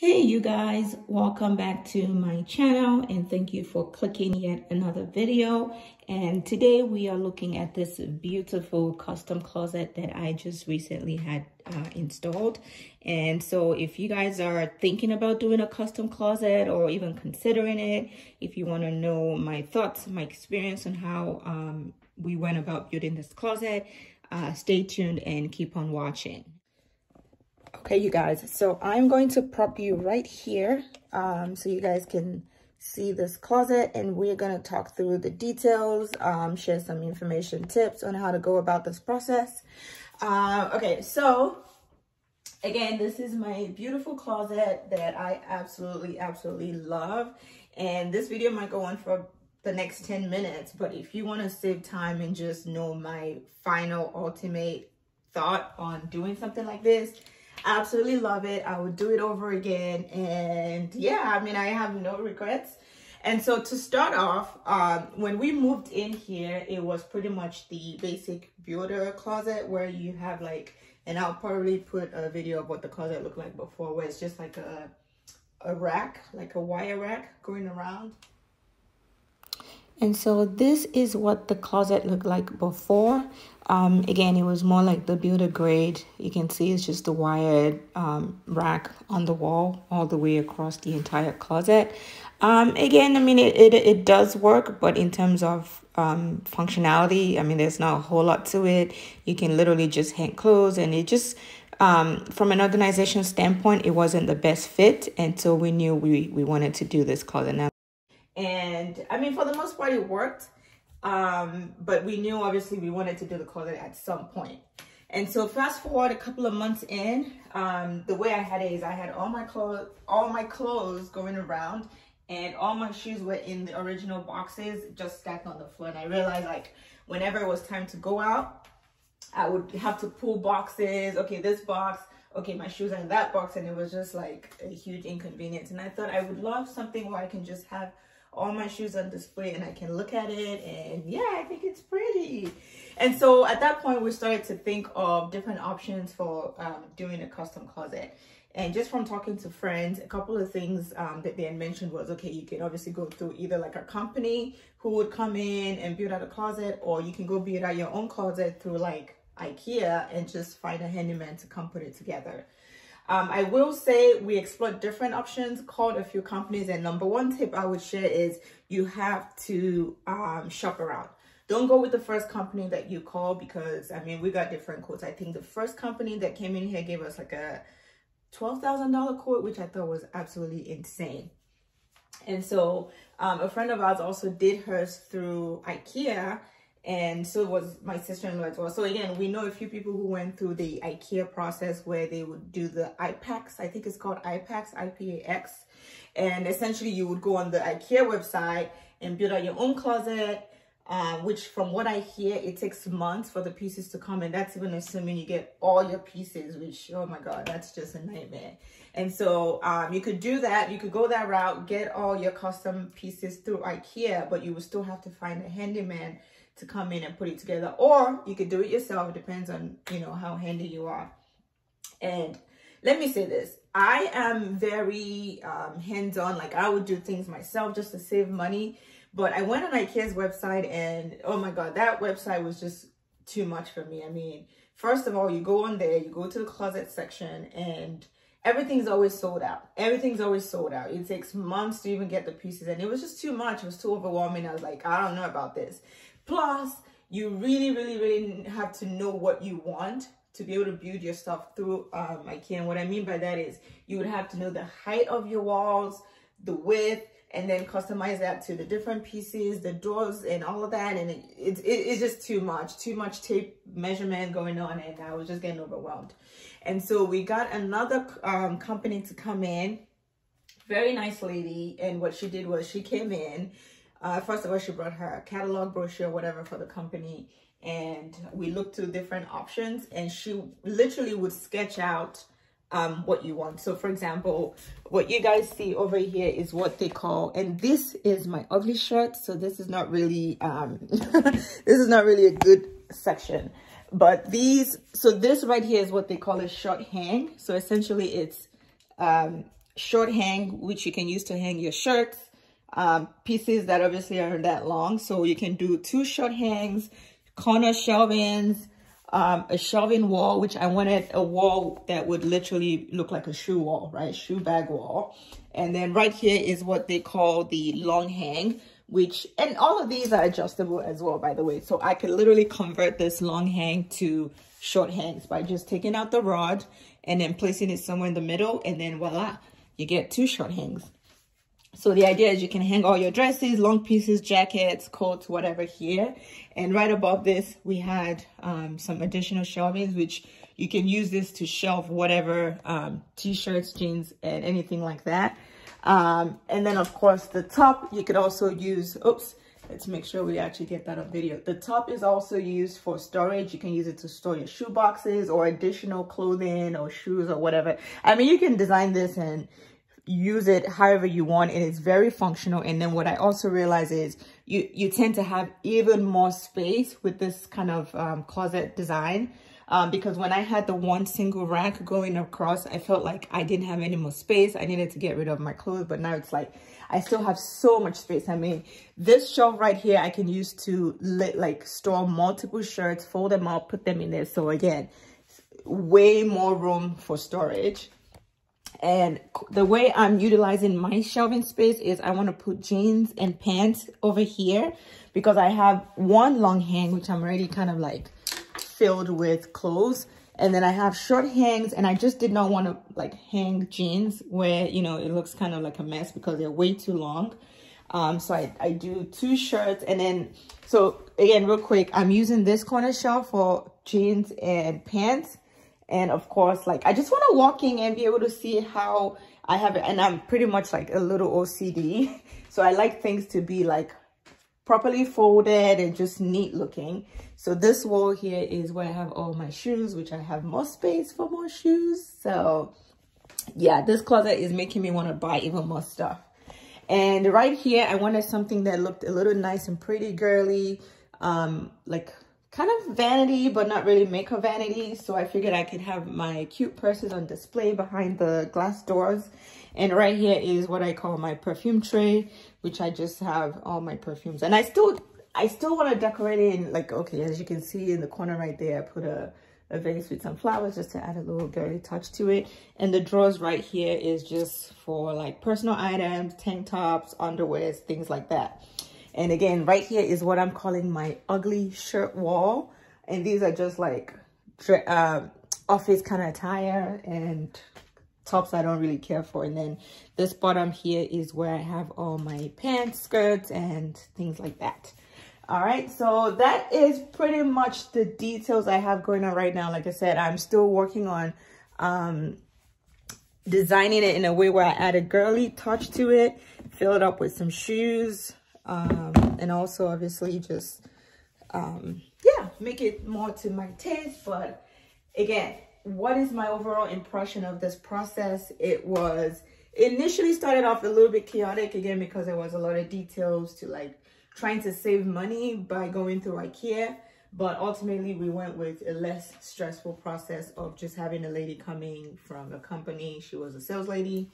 Hey you guys, welcome back to my channel and thank you for clicking yet another video. And today we are looking at this beautiful custom closet that I just recently had installed. And so if you guys are thinking about doing a custom closet or even considering it, if you want to know my thoughts, my experience on how we went about building this closet, stay tuned and keep on watching. Okay, you guys, so I'm going to prop you right here so you guys can see this closet, and we're going to talk through the details, share some information, tips on how to go about this process. Okay, so again, this is my beautiful closet that I absolutely love, and this video might go on for the next 10 minutes, but if you want to save time and just know my final ultimate thought on doing something like this, absolutely love it. I would do it over again. And yeah, I mean, I have no regrets. And so to start off, when we moved in here, it was pretty much the basic builder closet where you have like, and I'll probably put a video of what the closet looked like before, where it's just like a rack, like a wire rack going around. And so this is what the closet looked like before. Again, it was more like the builder grade. You can see it's just a wired rack on the wall all the way across the entire closet. Again, I mean, it does work, but in terms of functionality, I mean, there's not a whole lot to it. You can literally just hang clothes, and it just, from an organization standpoint, it wasn't the best fit. And so we knew we wanted to do this closet now. And I mean, for the most part, it worked. But we knew obviously we wanted to do the closet at some point. And so fast forward a couple of months in, the way I had it is I had all my clothes going around, and all my shoes were in the original boxes just stacked on the floor. And I realized, like, whenever it was time to go out, I would have to pull boxes. Okay, this box. Okay, my shoes are in that box. And it was just like a huge inconvenience. And I thought I would love something where I can just have all my shoes on display and I can look at it, and yeah, I think it's pretty. And so at that point, we started to think of different options for doing a custom closet. And just from talking to friends, a couple of things that they had mentioned was, okay, you can obviously go through either like a company who would come in and build out a closet, or you can go build out your own closet through like Ikea and just find a handyman to come put it together. I will say we explored different options, called a few companies, and number one tip I would share is you have to shop around. Don't go with the first company that you call, because I mean, we got different quotes. I think the first company that came in here gave us like a $12,000 quote, which I thought was absolutely insane. And so a friend of ours also did hers through Ikea, and so was my sister-in-law as well. So again, we know a few people who went through the Ikea process where they would do the IPAX. I think it's called IPAX, IPAX. And essentially you would go on the Ikea website and build out your own closet, which from what I hear, it takes months for the pieces to come. And that's even assuming you get all your pieces, which, oh my God, that's just a nightmare. And so you could do that. You could go that route, get all your custom pieces through Ikea, but you would still have to find a handyman to come in and put it together, or you could do it yourself. It depends on, you know, how handy you are. And let me say this, I am very hands-on. Like, I would do things myself just to save money, but I went on Ikea's website, and oh my God, that website was just too much for me. I mean, first of all, you go on there, you go to the closet section, and everything's always sold out. Everything's always sold out. It takes months to even get the pieces, and it was just too much. It was too overwhelming. I was like, I don't know about this. Plus, you really have to know what you want to be able to build your stuff through Ikea. And what I mean by that is you would have to know the height of your walls, the width, and then customize that to the different pieces, the doors and all of that. And it's just too much tape measurement going on, and I was just getting overwhelmed. And so we got another company to come in, very nice lady. And what she did was she came in. First of all, she brought her catalog brochure, whatever, for the company. And we looked through different options, and she literally would sketch out what you want. So for example, what you guys see over here is what they call, and this is my ugly shirt. So this is not really, this is not really a good section, but so this right here is what they call a short hang. So essentially it's short hang, which you can use to hang your shirts, pieces that obviously aren't that long. So you can do 2 short hangs, corner shelvings, a shelving wall, which I wanted a wall that would literally look like a shoe wall, right? Shoe bag wall. And then right here is what they call the long hang, which, and all of these are adjustable as well, by the way. So I could literally convert this long hang to short hangs by just taking out the rod and then placing it somewhere in the middle, and then voila, you get 2 short hangs. So the idea is you can hang all your dresses, long pieces, jackets, coats, whatever here. And right above this, we had some additional shelvings, which you can use this to shelve whatever t-shirts, jeans, and anything like that. And then of course the top, you could also use, oops, let's make sure we actually get that on video. The top is also used for storage. You can use it to store your shoe boxes or additional clothing or shoes or whatever. I mean, you can design this and use it however you want, and it's very functional. And then what I also realize is you tend to have even more space with this kind of closet design, because when I had the one single rack going across, I felt like I didn't have any more space. I needed to get rid of my clothes, but now it's like I still have so much space. I mean, this shelf right here I can use to like store multiple shirts, fold them up, put them in there. So again, way more room for storage. And the way I'm utilizing my shelving space is I want to put jeans and pants over here because I have one long hang, which I'm already kind of like filled with clothes. And then I have short hangs, and I just did not want to like hang jeans where, you know, it looks kind of like a mess because they're way too long. So I do 2 shirts. And then, so again, real quick, I'm using this corner shelf for jeans and pants. And of course, like, I just want to walk in and be able to see how I have it. And I'm pretty much like a little OCD. So I like things to be like properly folded and just neat looking. So this wall here is where I have all my shoes, which I have more space for more shoes. So yeah, this closet is making me want to buy even more stuff. And right here, I wanted something that looked a little nice and pretty girly, like kind of vanity, but not really makeup vanity. So I figured I could have my cute purses on display behind the glass doors. And right here is what I call my perfume tray, which I just have all my perfumes. And I still want to decorate it in, like, okay, as you can see in the corner right there, I put a vase with some flowers just to add a little girly touch to it. And the drawers right here is just for like personal items, tank tops, underwears, things like that. And again, right here is what I'm calling my ugly shirt wall. And these are just like office kind of attire and tops I don't really care for. And then this bottom here is where I have all my pants, skirts, and things like that. All right, so that is pretty much the details I have going on right now. Like I said, I'm still working on designing it in a way where I add a girly touch to it, fill it up with some shoes, and also obviously just yeah, make it more to my taste. But again, what is my overall impression of this process? It was initially started off a little bit chaotic, again, because there was a lot of details to like trying to save money by going through Ikea. But ultimately we went with a less stressful process of just having a lady coming from a company. She was a sales lady,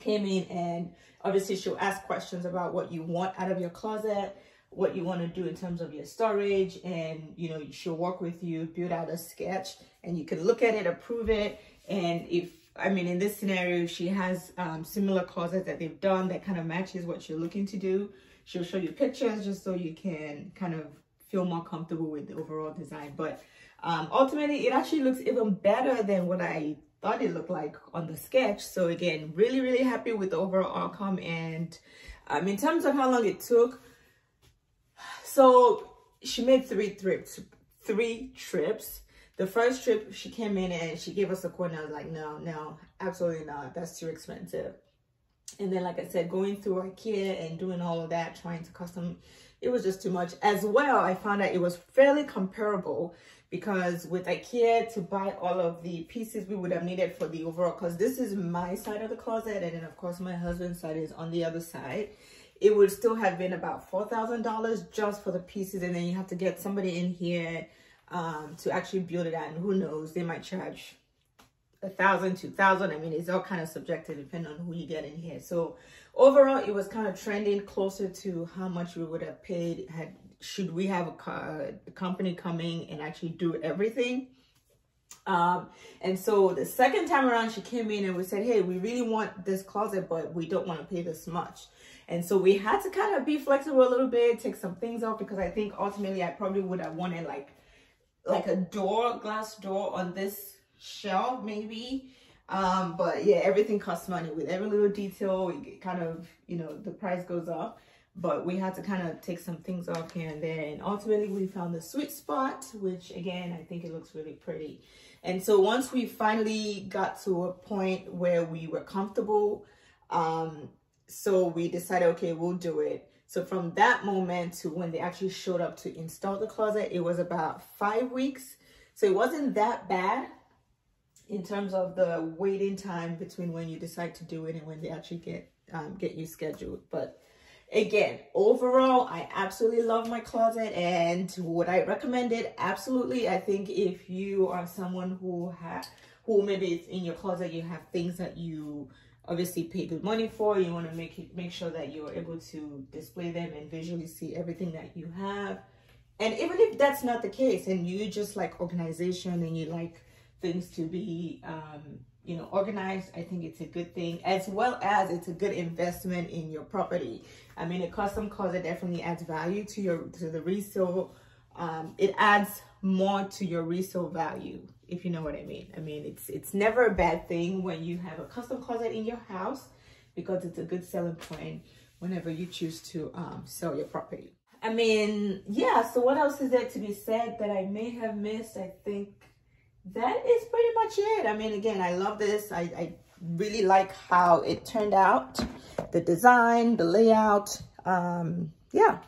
came in, and obviously she'll ask questions about what you want out of your closet, what you want to do in terms of your storage, and you know, she'll work with you, build out a sketch, and you can look at it, approve it. And if, I mean, in this scenario, she has similar closets that they've done that kind of matches what you're looking to do. She'll show you pictures just so you can kind of feel more comfortable with the overall design. But ultimately, it actually looks even better than what I thought it looked like on the sketch. So again, really, really happy with the overall outcome. And in terms of how long it took, so she made three trips. The first trip, she came in and she gave us a quote, and I was like, no, absolutely not. That's too expensive. And then, like I said, going through Ikea and doing all of that, trying to custom, it was just too much. As well, I found out it was fairly comparable, because with Ikea, to buy all of the pieces we would have needed for the overall, because this is my side of the closet, and then of course my husband's side is on the other side, it would still have been about $4,000 just for the pieces. And then you have to get somebody in here to actually build it out, and who knows, they might charge 1,000, 2,000. I mean, it's all kind of subjective depending on who you get in here. So overall, it was kind of trending closer to how much we would have paid should we have a company coming and actually do everything. And so the second time around, she came in and we said, hey, we really want this closet, but we don't want to pay this much. And so we had to kind of be flexible a little bit, take some things off, because I think ultimately I probably would have wanted like a glass door on this shelf maybe. But yeah, everything costs money. With every little detail, it kind of, you know, the price goes up. But we had to kind of take some things off here and there. And ultimately we found the sweet spot, which again, I think it looks really pretty. And so once we finally got to a point where we were comfortable, so we decided, okay, we'll do it. So from that moment to when they actually showed up to install the closet, it was about 5 weeks. So it wasn't that bad in terms of the waiting time between when you decide to do it and when they actually get you scheduled. But again, overall, I absolutely love my closet. And would I recommend it? Absolutely. I think if you are someone who maybe it's in your closet, you have things that you obviously pay good money for, you want to make sure that you're able to display them and visually see everything that you have. And even if that's not the case and you just like organization and you like things to be you know, organized, I think it's a good thing, as well as it's a good investment in your property. I mean, a custom closet definitely adds value to the resale. It adds more to your resale value, if you know what I mean. I mean, it's never a bad thing when you have a custom closet in your house, because it's a good selling point whenever you choose to sell your property. I mean, yeah, so what else is there to be said that I may have missed? I think that is pretty much it. I mean, again, I love this. I really like how it turned out, the design, the layout. Yeah,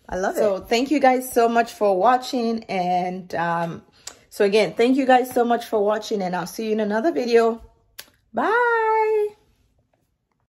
I love it. So thank you guys so much for watching. And so again, thank you guys so much for watching, and I'll see you in another video. Bye.